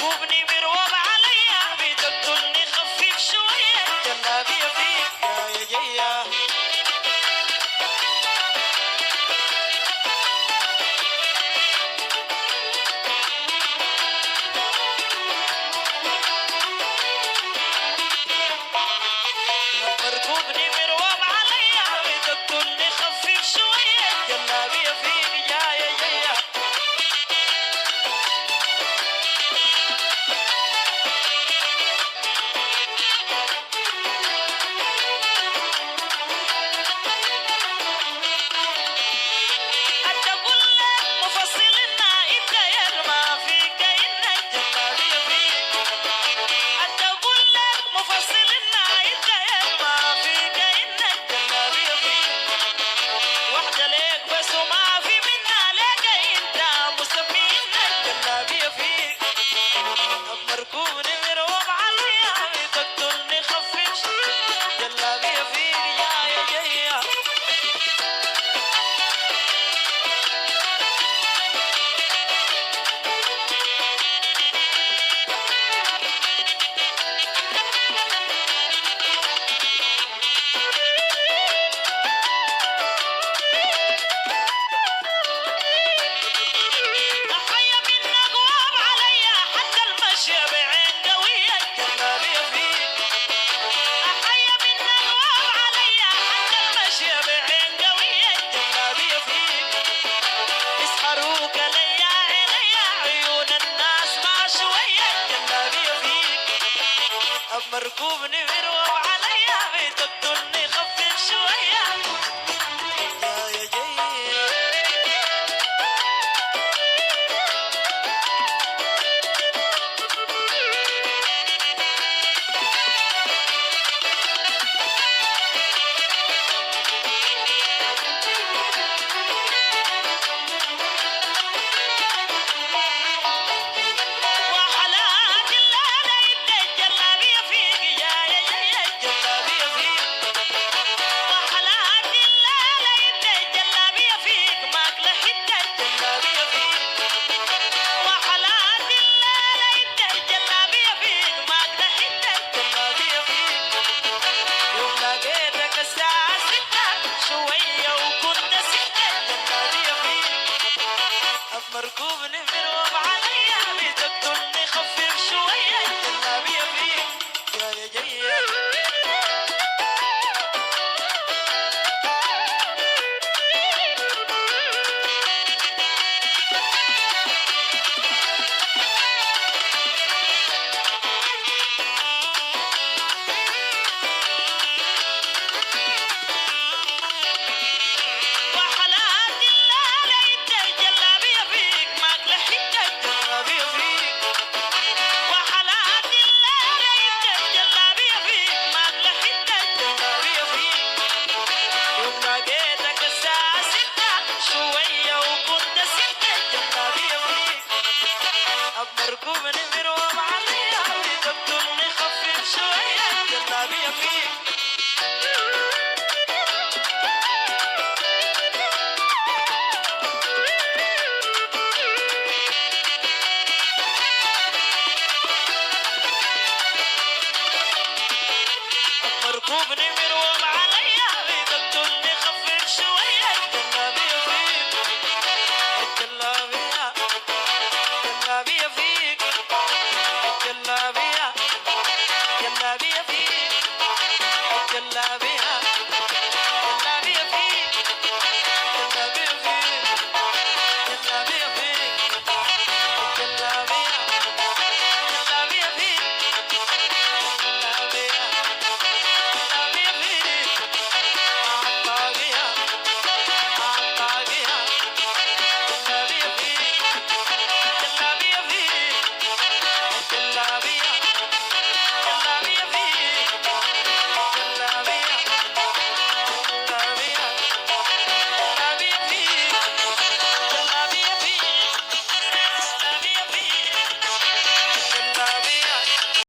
مركوبني مروب عليا بتقتلني خفيف شوية جلابية فيك يا جيا مركوبني مروب عليا بتقتلني خفيف شوية جلابية فيك يا جيا مركوبني مروب عليا بتقتلني خفيف جلابية فيك يا جيا أحيا من أقوام عليا حتى المشي بعين قوية جلابية فيك أحيا من أقوام عليا حتى المشي بعين قوية جلابية فيك يسحروك ليا عينيا عيون الناس ما شوية جلابية فيك مركوبني مروب عليا بتقتلني خفيف شوية يا جيا وحلاك الليلة يدي الجلابية فيك يا الجلابية فيك وحلاك الليلة يدي الجلابية فيك ماكلة حتة الجلابية فيك وحلاك الليلة يدي الجلابية فيك ماكلة حتة الجلابية فيك يوم لقيتك الساعة 6 شوية وكنت 6 الجلابية فيك مركوبني مروب عليا بتقتلني خفيف شوية جلابية فيك يا جيا وحلاك الليلة يدي الجلابية فيك ماكلة حتة الجلابية فيك وحلاك الليلة يدي الجلابية فيك ماكلة حتة الجلابية فيك يوم لقيتك الساعة 6 شوية وكنت 6 الجلابية فيك مركوبني مروب عليا بتقتلني خفيف شوية الجلابية فيك مركوبني مروب عليا بتقتلني خفيف شوية الجلابية فيك الجلابية جلابية فيك الجلابية جلابية فيك الجلابية